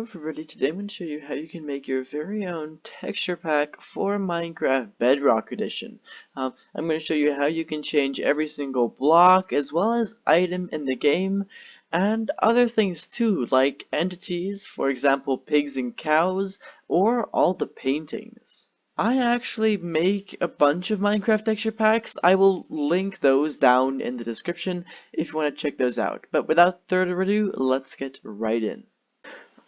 everybody, today I'm going to show you how you can make your very own texture pack for Minecraft Bedrock Edition. I'm going to show you how you can change every single block as well as item in the game and other things too, like entities, for example pigs and cows, or all the paintings. I actually make a bunch of Minecraft texture packs. I will link those down in the description if you want to check those out. But without further ado, let's get right in.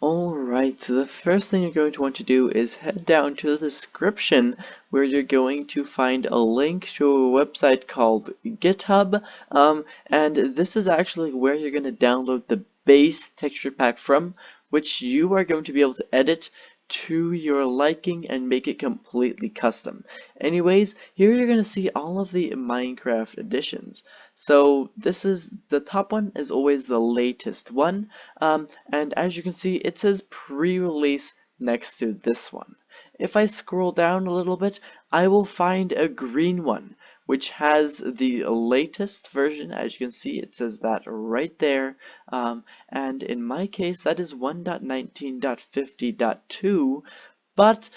Alright, so the first thing you're going to want to do is head down to the description where you're going to find a link to a website called GitHub, and this is actually where you're going to download the base texture pack from, which you are going to be able to edit to your liking and make it completely custom. Anyways, here you're going to see all of the Minecraft editions. So this is the top one is always the latest one, and as you can see it says pre-release next to this one. If I scroll down a little bit, I will find a green one which has the latest version. As you can see, it says that right there, and in my case that is 1.19.50.2, but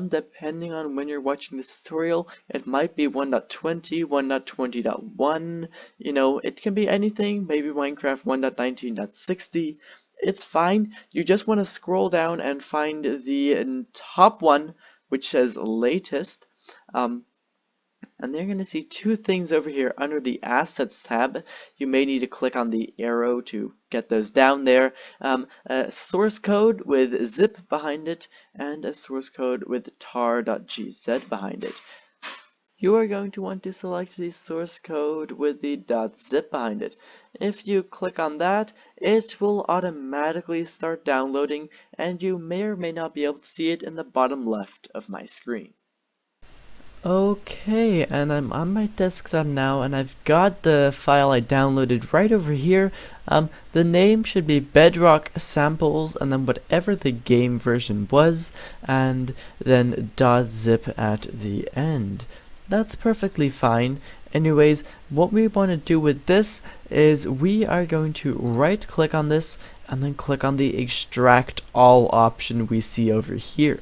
depending on when you're watching this tutorial, it might be 1.20, 1.20.1, you know, it can be anything, maybe Minecraft 1.19.60. It's fine. You just want to scroll down and find the top one which says latest, and they're going to see two things over here under the Assets tab. You may need to click on the arrow to get those down there. A source code with zip behind it, and a source code with tar.gz behind it. You are going to want to select the source code with the .zip behind it. If you click on that, it will automatically start downloading, and you may or may not be able to see it in the bottom left of my screen. Okay, and I'm on my desktop now, and I've got the file I downloaded right over here. The name should be Bedrock Samples, and then whatever the game version was, and then .zip at the end. That's perfectly fine. Anyways, what we want to do with this is we are going to right click on this and then click on the extract all option we see over here.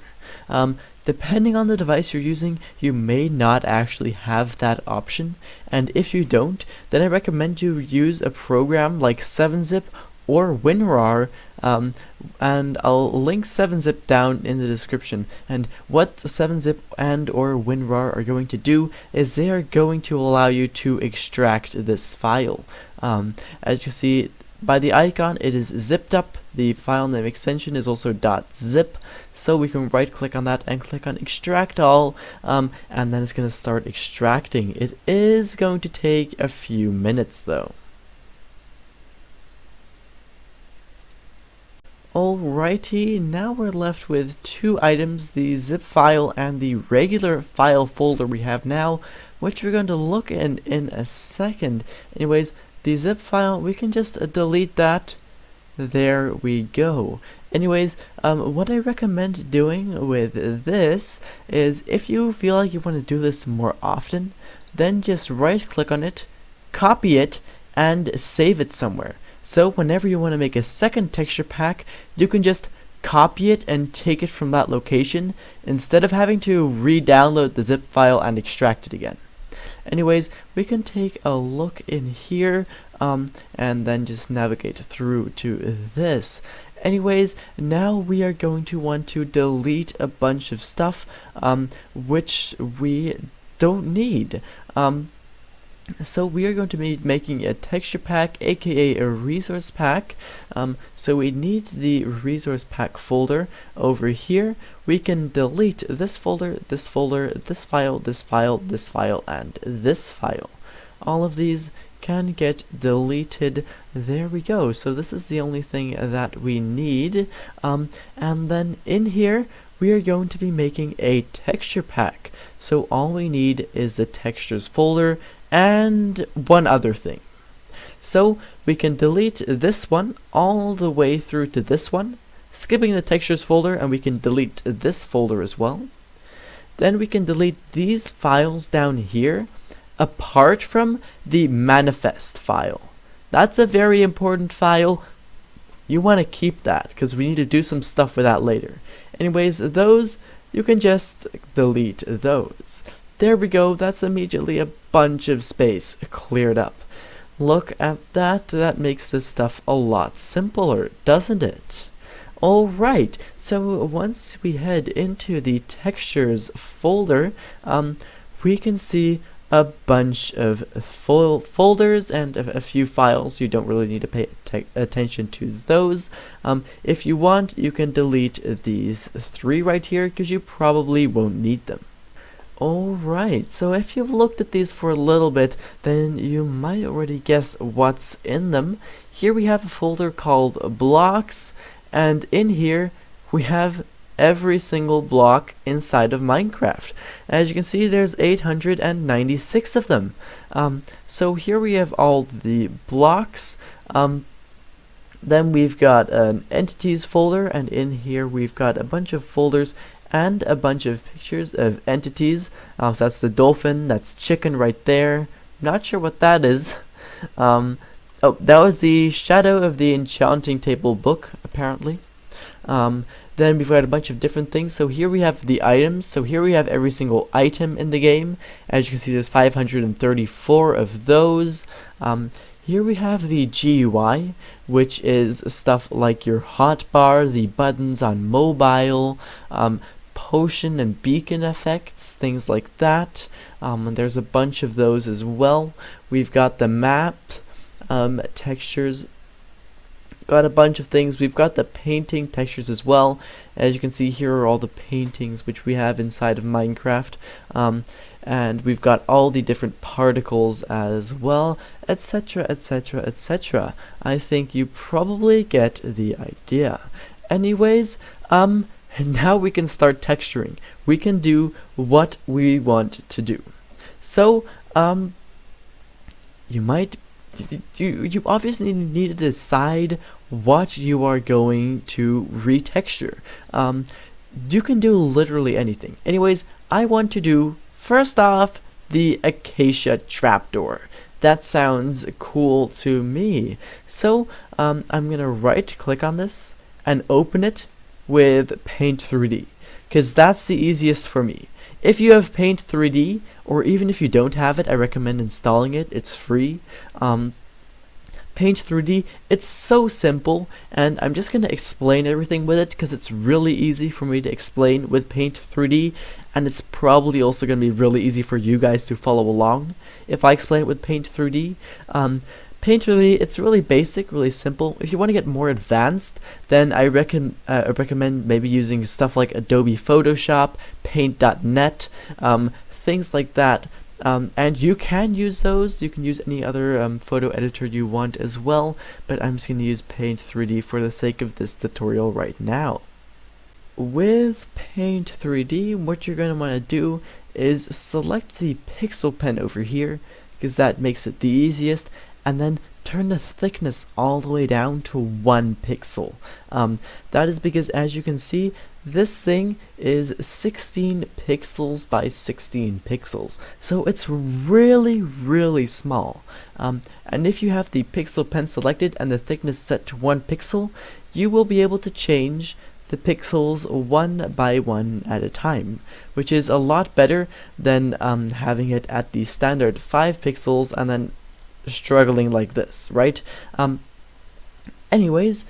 Depending on the device you're using, you may not actually have that option, and if you don't, then I recommend you use a program like 7-Zip or WinRAR, and I'll link 7-Zip down in the description. And what 7-Zip and or WinRAR are going to do is they are going to allow you to extract this file. As you see by the icon, it is zipped up. The file name extension is also .zip, so we can right click on that and click on extract all, and then it's going to start extracting. It is going to take a few minutes though. Alrighty, now we're left with two items, the zip file and the regular file folder we have now, which we're going to look in a second. Anyways, the zip file, we can just delete that. There we go. Anyways, what I recommend doing with this is if you feel like you want to do this more often, then just right click on it, copy it, and save it somewhere. So whenever you want to make a second texture pack, you can just copy it and take it from that location instead of having to re-download the zip file and extract it again. Anyways, we can take a look in here, and then just navigate through to this. Anyways, now we are going to want to delete a bunch of stuff, which we don't need. So we are going to be making a texture pack, aka a resource pack. So we need the resource pack folder over here. We can delete this folder, this folder, this file, this file, this file, and this file. All of these can get deleted. There we go. So this is the only thing that we need. And then in here, we are going to be making a texture pack. So all we need is the textures folder and one other thing. So we can delete this one all the way through to this one, skipping the textures folder, and we can delete this folder as well. Then we can delete these files down here, apart from the manifest file. That's a very important file. you want to keep that because we need to do some stuff with that later. Anyways, those, you can just delete those. There we go, that's immediately a bunch of space cleared up. Look at that, that makes this stuff a lot simpler, doesn't it? Alright, so once we head into the textures folder, we can see a bunch of folders and a few files. You don't really need to pay attention to those. If you want, you can delete these 3 right here because you probably won't need them. Alright, so if you've looked at these for a little bit, then you might already guess what's in them. Here we have a folder called blocks, and in here we have every single block inside of Minecraft. As you can see, there's 896 of them. So here we have all the blocks. Then we've got an entities folder, and in here we've got a bunch of folders and a bunch of pictures of entities. So that's the dolphin, that's chicken right there. Not sure what that is. Oh, that was the Shadow of the Enchanting Table book, apparently. Then we've got a bunch of different things. So here we have the items. So here we have every single item in the game. As you can see, there's 534 of those. Here we have the GUI, which is stuff like your hotbar, the buttons on mobile, potion and beacon effects, things like that. And there's a bunch of those as well. We've got the map, textures, got a bunch of things. We've got the painting textures as well. As you can see, here are all the paintings which we have inside of Minecraft. And we've got all the different particles as well, etc, etc, etc. I think you probably get the idea. Anyways, now we can start texturing. We can do what we want to do. So, you obviously need to decide what you are going to retexture. You can do literally anything. Anyways, I want to do, first off, the acacia trapdoor. That sounds cool to me. So, I'm gonna right click on this and open it with Paint 3D, because that's the easiest for me. If you have Paint 3D, or even if you don't have it, I recommend installing it. It's free. Paint 3D, it's so simple, and I'm just going to explain everything with it because it's really easy for me to explain with Paint 3D, and it's probably also going to be really easy for you guys to follow along if I explain it with Paint 3D. Paint 3D, it's really basic, really simple. If you want to get more advanced, then I recommend maybe using stuff like Adobe Photoshop, Paint.net, things like that. And you can use those. You can use any other photo editor you want as well, but I'm just going to use Paint 3D for the sake of this tutorial right now. With Paint 3D, what you're going to want to do is select the pixel pen over here, because that makes it the easiest, and then turn the thickness all the way down to 1 pixel. That is because, as you can see, this thing is 16 pixels by 16 pixels, so it's really, really small. And if you have the pixel pen selected and the thickness set to 1 pixel, you will be able to change the pixels 1 by 1 at a time, which is a lot better than having it at the standard 5 pixels and then struggling like this, right? Anyways,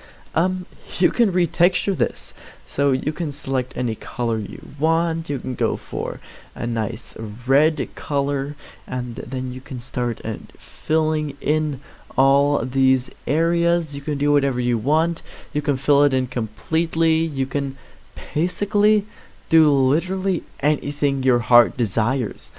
you can retexture this. So you can select any color you want. You can go for a nice red color, and then you can start filling in all these areas. You can do whatever you want. You can fill it in completely. You can basically do literally anything your heart desires.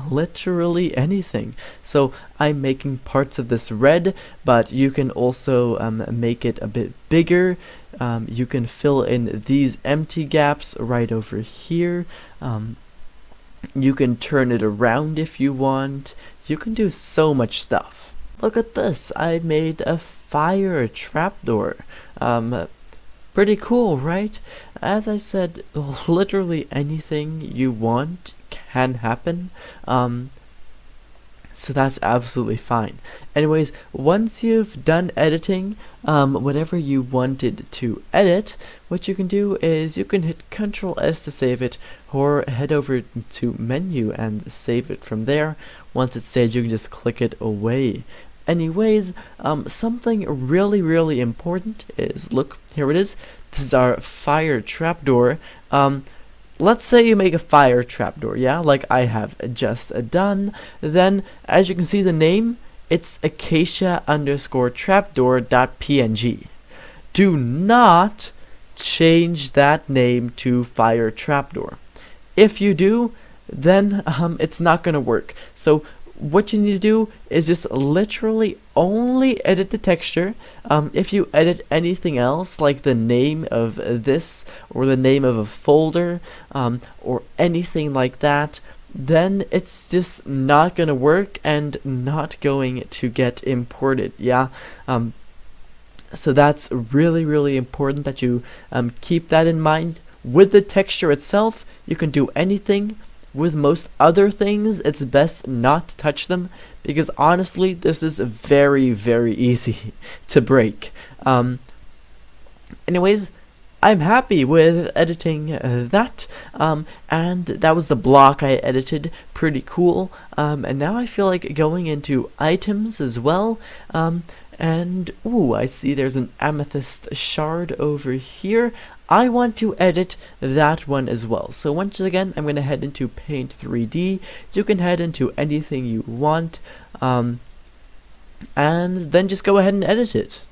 Literally anything. So I'm making parts of this red, but you can also make it a bit bigger. You can fill in these empty gaps right over here. You can turn it around if you want. You can do so much stuff. Look at this, I made a fire trapdoor. Pretty cool, right? As I said, literally anything you want can happen. So that's absolutely fine. Anyways, once you've done editing whatever you wanted to edit, what you can do is you can hit Ctrl S to save it, or head over to menu and save it from there. Once it's saved, you can just click it away. Anyways, something really important is, look, here it is. This is our fire trapdoor. Let's say you make a fire trapdoor, yeah, like I have just done. Then, as you can see the name, it's acacia_trapdoor.png. Do not change that name to fire trapdoor. If you do, then it's not going to work. So what you need to do is just literally only edit the texture. If you edit anything else, like the name of this or the name of a folder or anything like that, then it's just not gonna work and not going to get imported. Yeah. So that's really important that you keep that in mind. With the texture itself, you can do anything. With most other things, it's best not to touch them, because honestly, this is very easy to break. Anyways, I'm happy with editing that, and that was the block I edited. Pretty cool. And now I feel like going into items as well. And ooh, I see there's an amethyst shard over here. I want to edit that one as well. So once again, I'm going to head into Paint 3D. You can head into anything you want, and then just go ahead and edit it.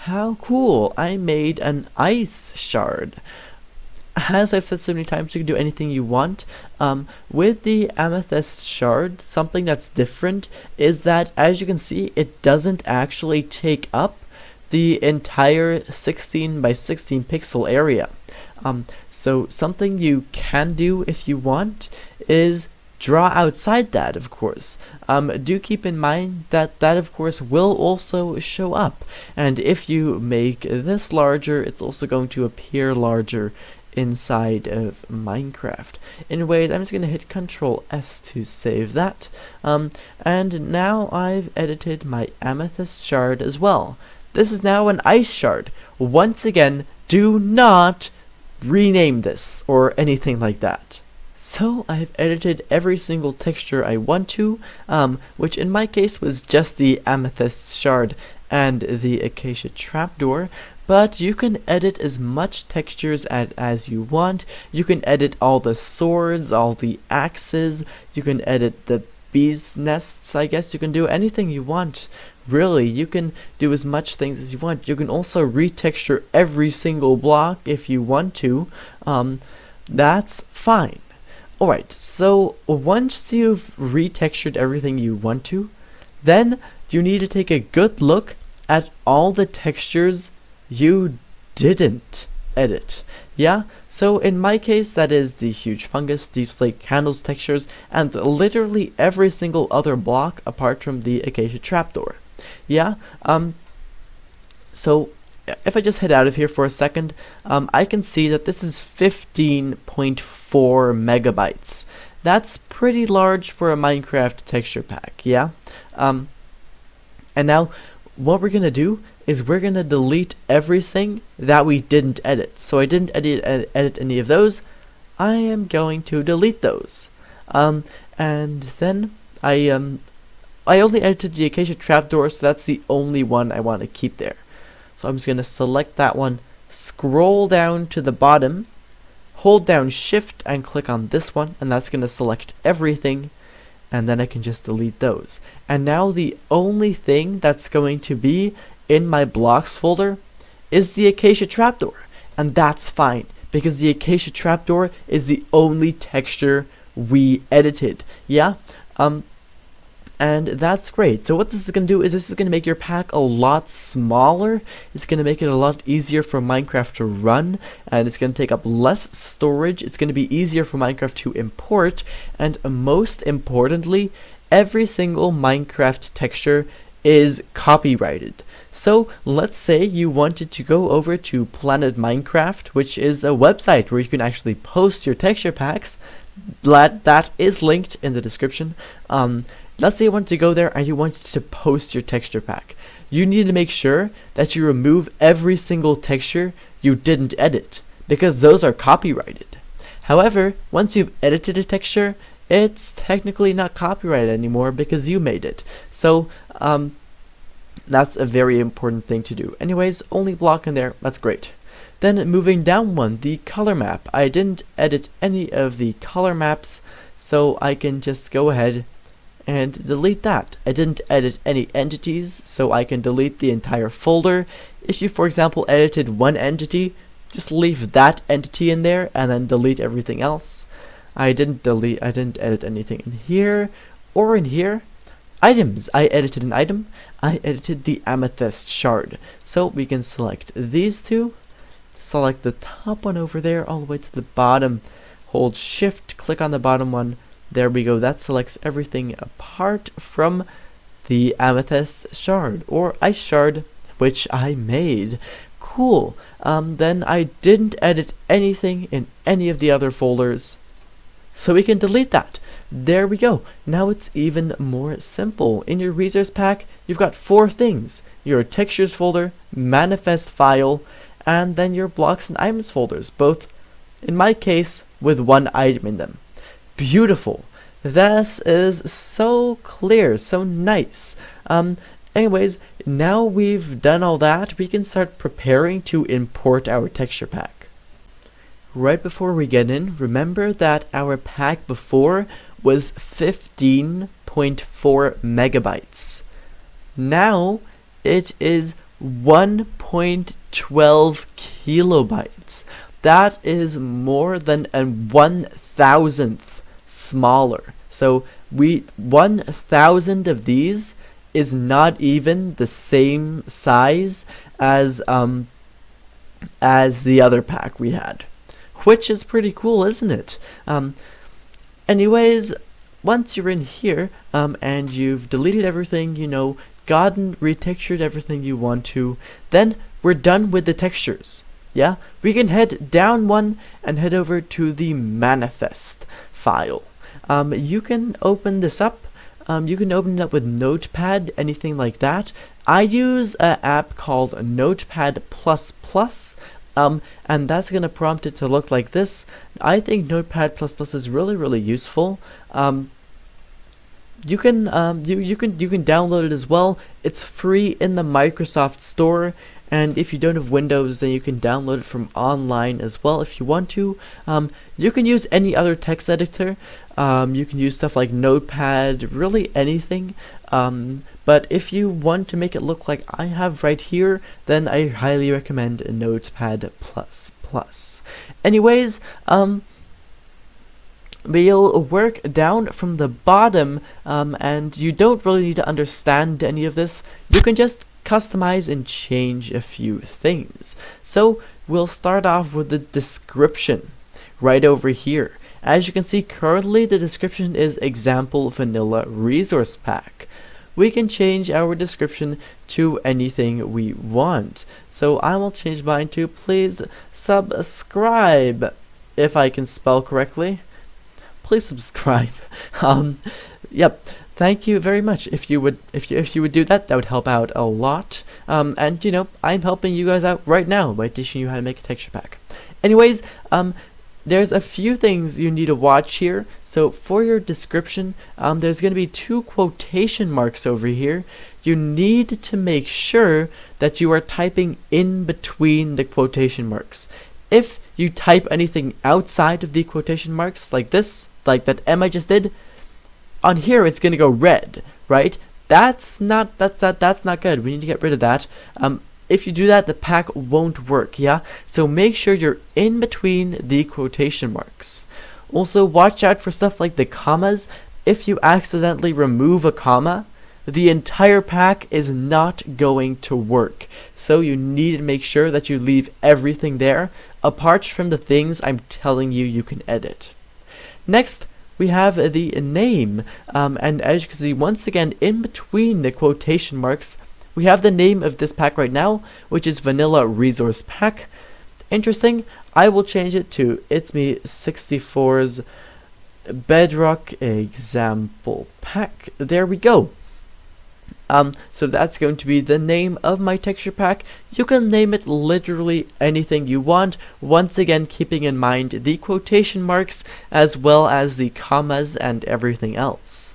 How cool! I made an ice shard. As I've said so many times, you can do anything you want. With the amethyst shard, something that's different is that, as you can see, it doesn't actually take up the entire 16 by 16 pixel area. So something you can do if you want is draw outside that, of course. Do keep in mind that that, of course, will also show up. And if you make this larger, it's also going to appear larger inside of Minecraft. Anyways, I'm just going to hit Ctrl S to save that. And now I've edited my amethyst shard as well. This is now an ice shard. Once again, do not rename this or anything like that. So I've edited every single texture I want to, which in my case was just the amethyst shard and the acacia trapdoor. But you can edit as much textures as you want. You can edit all the swords, all the axes. You can edit the bees' nests, I guess. You can do anything you want. Really, you can do as much things as you want. You can also retexture every single block if you want to. That's fine. Alright, so once you've retextured everything you want to, then you need to take a good look at all the textures you didn't edit. Yeah, so in my case, that is the huge fungus, deep slate candles textures, and literally every single other block apart from the acacia trapdoor. Yeah, so if I just head out of here for a second, I can see that this is 15.4 megabytes. That's pretty large for a Minecraft texture pack, yeah? And now, what we're gonna do is we're gonna delete everything that we didn't edit. So I didn't edit any of those. I am going to delete those. And then I only edited the acacia trapdoor, so that's the only one I want to keep there. So I'm just going to select that one, scroll down to the bottom, hold down shift and click on this one, and that's going to select everything, and then I can just delete those. And now the only thing that's going to be in my blocks folder is the acacia trapdoor, and that's fine, because the acacia trapdoor is the only texture we edited. Yeah? And that's great. So what this is going to do is this is going to make your pack a lot smaller. It's going to make it a lot easier for Minecraft to run, and it's going to take up less storage. It's going to be easier for Minecraft to import, and most importantly, every single Minecraft texture is copyrighted. So let's say you wanted to go over to Planet Minecraft, which is a website where you can actually post your texture packs. That is linked in the description. let's say you want to go there and you want to post your texture pack. You need to make sure that you remove every single texture you didn't edit, because those are copyrighted. However, once you've edited a texture, it's technically not copyrighted anymore because you made it. So that's a very important thing to do. Anyways, only block in there, that's great. Then moving down one, the color map. I didn't edit any of the color maps, so I can just go ahead and delete that. I didn't edit any entities, so I can delete the entire folder. If you, for example, edited one entity, just leave that entity in there and then delete everything else. I didn't edit anything in here or in here. Items, I edited an item. I edited the amethyst shard. So we can select these two, select the top one over there all the way to the bottom, hold shift, click on the bottom one. There we go, that selects everything apart from the amethyst shard or ice shard, which I made. Cool. Then I didn't edit anything in any of the other folders, so we can delete that. There we go. Now it's even more simple. In your resource pack, you've got 4 things: your textures folder, manifest file, and then your blocks and items folders, both, in my case, with 1 item in them. Beautiful. This is so clear, so nice. Anyways, now we've done all that, we can start preparing to import our texture pack. Right before we get in, remember that our pack before was 15.4 megabytes. Now it is 1.12 kilobytes. That is more than a 1,000th smaller. So 1,000 of these is not even the same size as the other pack we had, which is pretty cool, isn't it? Anyways, once you're in here and you've deleted everything, retextured everything you want to, then we're done with the textures. Yeah, we can head down one and head over to the manifest file. You can open this up. You can open it up with Notepad, anything like that. I use an app called Notepad++, and that's going to prompt it to look like this. I think Notepad++ is really, really useful. You can download it as well. It's free in the Microsoft Store, and if you don't have Windows, then you can download it from online as well if you want to. You can use any other text editor. You can use stuff like Notepad, really anything. But if you want to make it look like I have right here, then I highly recommend Notepad++. Anyways, we'll work down from the bottom, and you don't really need to understand any of this. You can just customize and change a few things. So we'll start off with the description right over here. As you can see, currently the description is example vanilla resource pack. We can change our description to anything we want. So I will change mine to please subscribe, if I can spell correctly. Please subscribe. Yep. Thank you very much. If you would do that, that would help out a lot. And I'm helping you guys out right now by teaching you how to make a texture pack. Anyways, there's a few things you need to watch here. So for your description, there's going to be 2 quotation marks over here. You need to make sure that you are typing in between the quotation marks. If you type anything outside of the quotation marks, like this, like that M I just did, on here it's going to go red, right? That's not good. We need to get rid of that. If you do that, the pack won't work, yeah? So make sure you're in between the quotation marks. Also, watch out for stuff like the commas. If you accidentally remove a comma, the entire pack is not going to work. So you need to make sure that you leave everything there, apart from the things I'm telling you you can edit. Next, we have the name. And as you can see, once again, in between the quotation marks, we have the name of this pack right now, which is Vanilla Resource Pack. Interesting. I will change it to It's Me 64's Bedrock example pack. There we go. So that's going to be the name of my texture pack. You can name it literally anything you want, once again keeping in mind the quotation marks as well as the commas and everything else.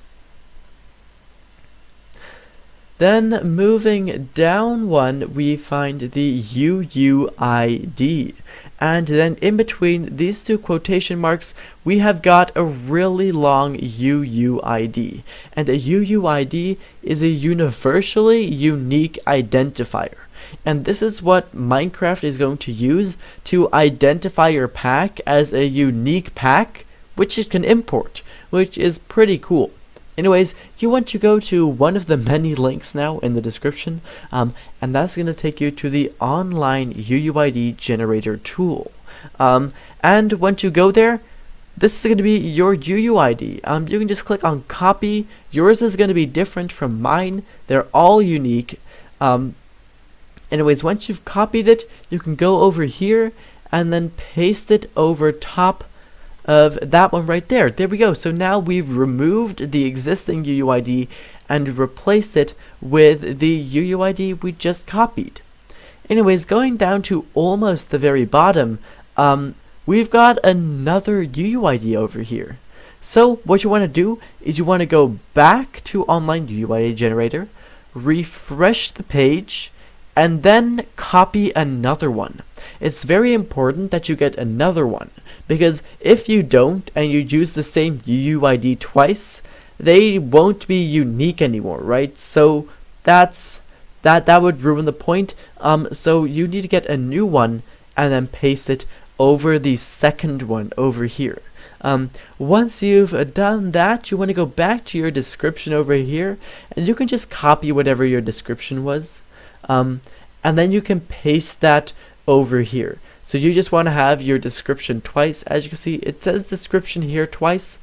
Then moving down one, we find the UUID. And then in between these two quotation marks, we have got a really long UUID. And a UUID is a universally unique identifier. And this is what Minecraft is going to use to identify your pack as a unique pack, which it can import, which is pretty cool. Anyways, you want to go to one of the many links now in the description, and that's going to take you to the online UUID generator tool. And once you go there, this is going to be your UUID. You can just click on copy. Yours is going to be different from mine. They're all unique. Anyways, once you've copied it, you can go over here and then paste it over top of that one right there. There we go. So now we've removed the existing UUID and replaced it with the UUID we just copied. Anyways, going down to almost the very bottom, we've got another UUID over here. So what you want to do is you want to go back to online UUID generator, refresh the page, and then copy another one. It's very important that you get another one, because if you don't and you use the same UUID twice, they won't be unique anymore, right? So that would ruin the point. So you need to get a new one and then paste it over the second one over here. Once you've done that, you want to go back to your description over here, and you can just copy whatever your description was, and then you can paste that over here. So you just want to have your description twice. As you can see, it says description here twice.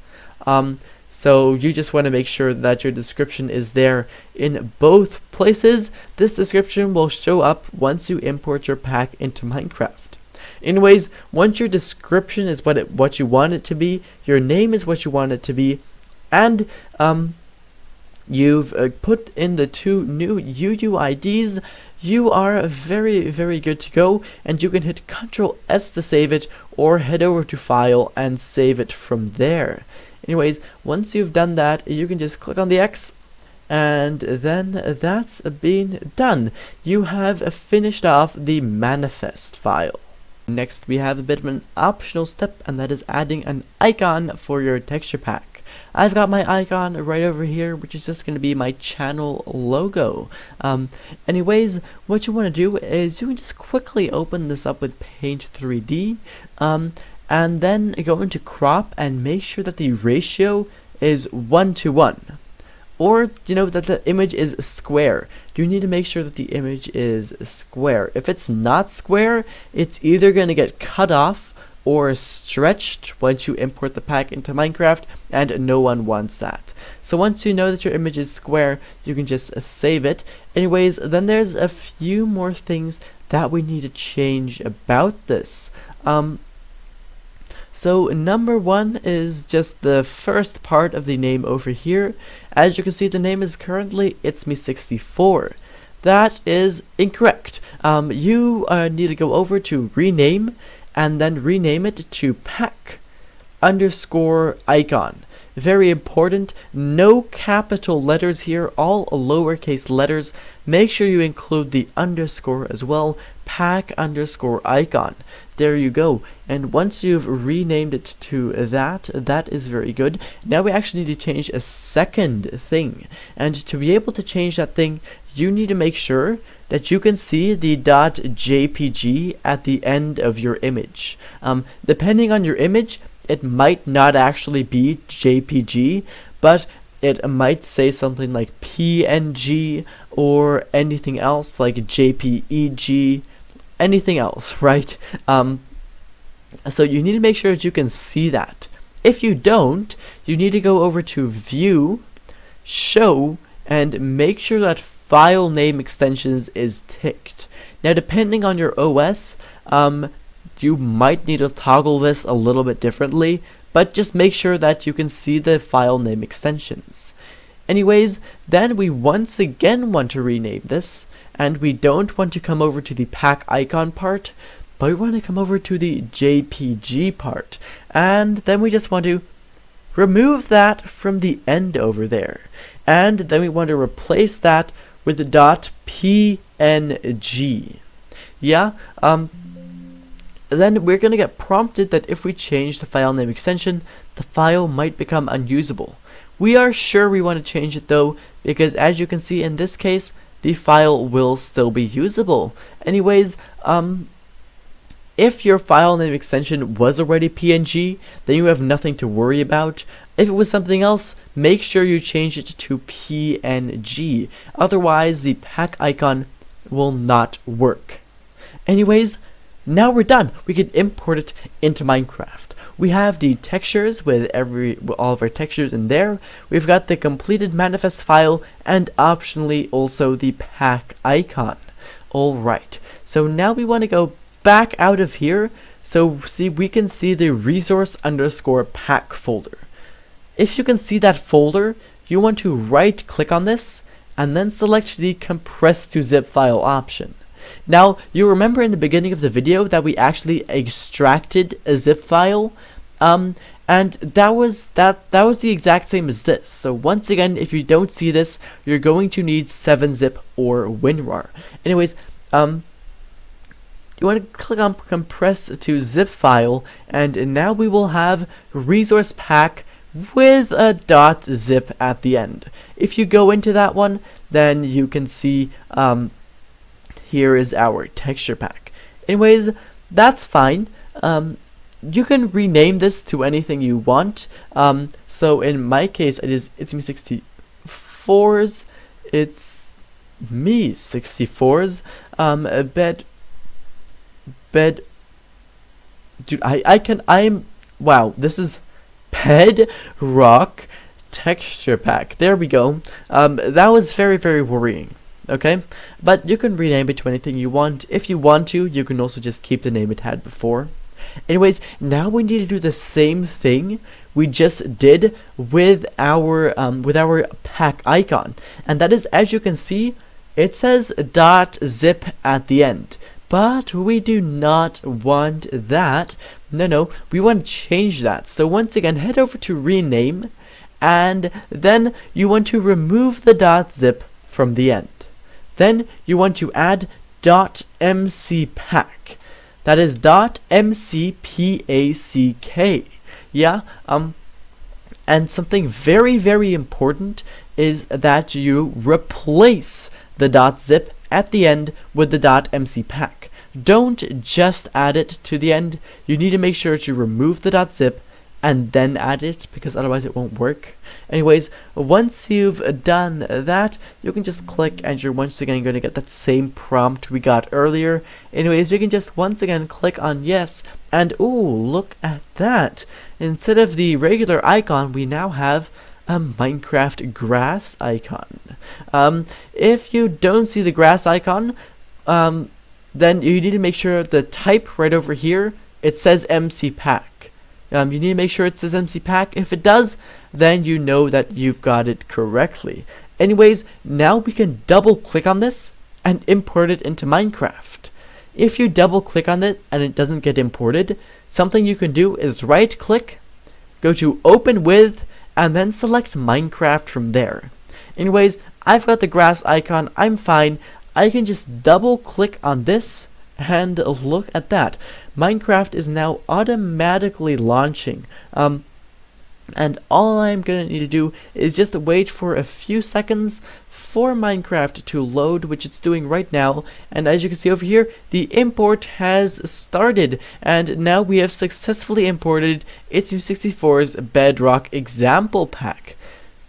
So you just want to make sure that your description is there in both places. This description will show up once you import your pack into Minecraft. Anyways, once your description is what you want it to be, your name is what you want it to be, and you've put in the two new UUIDs, you are very, very good to go, and you can hit Ctrl S to save it, or head over to File and save it from there. Anyways, once you've done that, you can just click on the X, and then that's been done. You have finished off the manifest file. Next, we have a bit of an optional step, and that is adding an icon for your texture pack. I've got my icon right over here, which is just going to be my channel logo. Anyways, what you want to do is you can just quickly open this up with Paint 3D, and then go into crop and make sure that the ratio is 1:1. Or, you know, that the image is square. You need to make sure that the image is square. If it's not square, it's either going to get cut off or stretched once you import the pack into Minecraft, and no one wants that. So once you know that your image is square, you can just save it. Anyways, then there's a few more things that we need to change about this. So number one is just the first part of the name over here. As you can see, the name is currently It's Me 64. That is incorrect. You need to go over to rename, and then rename it to pack_icon. Very important. No capital letters here, all lowercase letters. Make sure you include the underscore as well. Pack_icon. There you go. And once you've renamed it to that, that is very good. Now we actually need to change a second thing. And to be able to change that thing, you need to make sure that you can see the .jpg at the end of your image. Depending on your image, it might not actually be JPG, but it might say something like PNG or anything else like JPEG, anything else, right? So you need to make sure that you can see that. If you don't, you need to go over to View, Show, and make sure that File Name Extensions is ticked. Now, depending on your OS, you might need to toggle this a little bit differently, but just make sure that you can see the file name extensions. Anyways, then we once again want to rename this, and we don't want to come over to the pack icon part, but we want to come over to the JPG part, and then we just want to remove that from the end over there, and then we want to replace that with the .png. Yeah, then we're going to get prompted that if we change the file name extension, the file might become unusable. We are sure we want to change it though, because as you can see in this case, the file will still be usable. Anyways, if your file name extension was already PNG, then you have nothing to worry about. If it was something else, make sure you change it to PNG. Otherwise, the pack icon will not work. Anyways, now we're done. We can import it into Minecraft. We have the textures with all of our textures in there. We've got the completed manifest file and optionally also the pack icon. Alright, so now we want to go back out of here. So see, we can see the resource_pack folder. If you can see that folder, you want to right click on this and then select the compress to zip file option. Now, you remember in the beginning of the video that we actually extracted a zip file, and that was the exact same as this. So once again, if you don't see this, you're going to need 7-zip or WinRAR. Anyways, you want to click on compress to zip file, and now we will have resource pack with a .zip at the end. If you go into that one, then you can see here is our texture pack. Anyways, that's fine. You can rename this to anything you want. So in my case, it's me 64s. It's me 64s. Dude, I'm wow. This is Bedrock texture pack. There we go. That was very, very worrying. Okay, but you can rename it to anything you want. If you want to, you can also just keep the name it had before. Anyways, now we need to do the same thing we just did with our pack icon, and that is, as you can see, it says .zip at the end. But we do not want that. No, we want to change that. So once again, head over to rename, and then you want to remove the .zip from the end. Then you want to add .mcpack. That is .mcpack. Yeah. And something very, very important is that you replace the .zip at the end with the .mcpack. Don't just add it to the end. You need to make sure to remove the .zip and then add it, because otherwise it won't work. Anyways, once you've done that, you can just click and you're once again going to get that same prompt we got earlier. Anyways, you can just once again click on yes, and ooh, look at that. Instead of the regular icon, we now have a Minecraft grass icon. If you don't see the grass icon, then you need to make sure the type right over here, it says mcpack. You need to make sure it says mcpack. If it does, then you know that you've got it correctly. Anyways, now we can double click on this and import it into Minecraft. If you double click on it and it doesn't get imported, something you can do is right click, go to open with, and then select Minecraft from there. Anyways, I've got the grass icon, I'm fine. I can just double click on this and look at that. Minecraft is now automatically launching. And all I'm going to need to do is just wait for a few seconds for Minecraft to load, which it's doing right now. And as you can see over here, the import has started, and now we have successfully imported It's64's Bedrock example pack.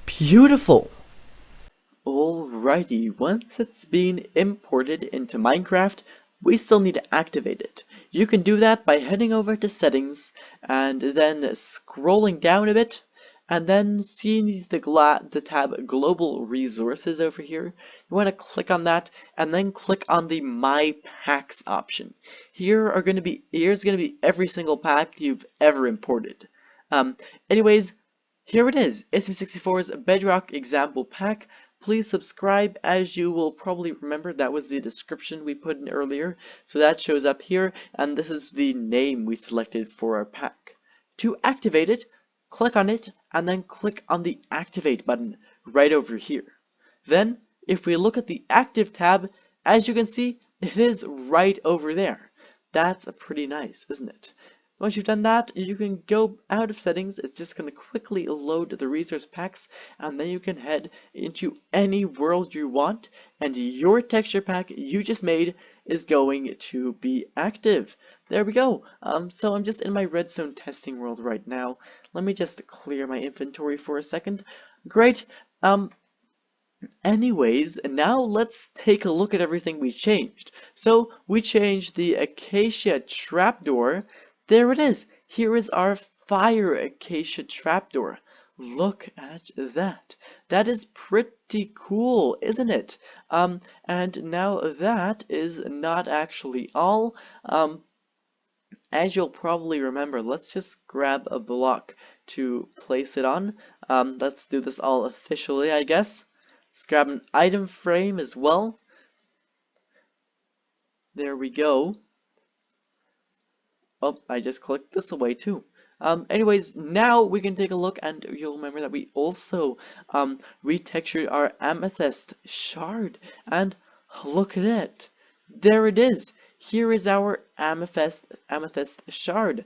Beautiful! Alrighty, once it's been imported into Minecraft, we still need to activate it. You can do that by heading over to settings and then scrolling down a bit, and then seeing the tab global resources over here. You want to click on that and then click on the my packs option. Here's going to be every single pack you've ever imported. Um, anyways, here it is, SB64's Bedrock example pack. Please subscribe. As you will probably remember, that was the description we put in earlier, so that shows up here, and this is the name we selected for our pack. To activate it, click on it, and then click on the Activate button right over here. Then, if we look at the Active tab, as you can see, it is right over there. That's pretty nice, isn't it? Once you've done that, you can go out of settings. It's just going to quickly load the resource packs, and then you can head into any world you want, and your texture pack you just made is going to be active. There we go. So I'm just in my redstone testing world right now. Let me just clear my inventory for a second. Great. Anyways, now let's take a look at everything we changed. So we changed the acacia trapdoor. There it is. Here is our fire acacia trapdoor. Look at that. That is pretty cool, isn't it? And now that is not actually all. As you'll probably remember, let's just grab a block to place it on. Let's do this all officially, I guess. Let's grab an item frame as well. There we go. Oh, I just clicked this away too. Anyways, now we can take a look, and you'll remember that we also retextured our amethyst shard. And look at it. There it is. Here is our amethyst shard.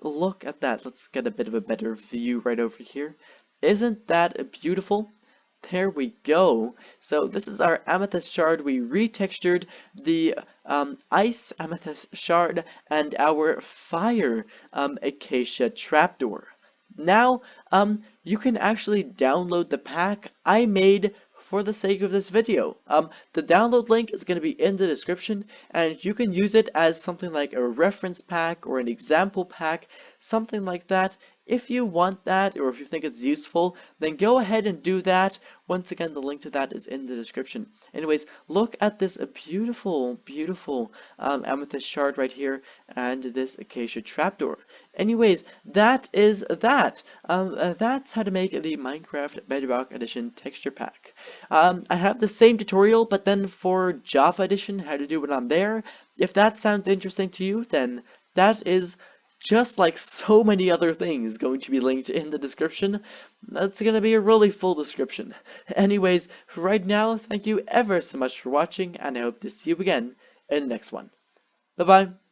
Look at that. Let's get a bit of a better view right over here. Isn't that beautiful? There we go. So this is our amethyst shard. We retextured the ice amethyst shard and our fire acacia trapdoor. Now you can actually download the pack I made for the sake of this video. The download link is going to be in the description, and you can use it as something like a reference pack or an example pack, something like that. If you want that, or if you think it's useful, then go ahead and do that. Once again, the link to that is in the description. Anyways, look at this beautiful, beautiful amethyst shard right here, and this acacia trapdoor. Anyways, that is that. That's how to make the Minecraft Bedrock Edition texture pack. I have the same tutorial, but then for Java Edition, how to do it on there. If that sounds interesting to you, then that is, just like so many other things, going to be linked in the description. That's going to be a really full description. Anyways, right now, thank you ever so much for watching, and I hope to see you again in the next one. Bye-bye.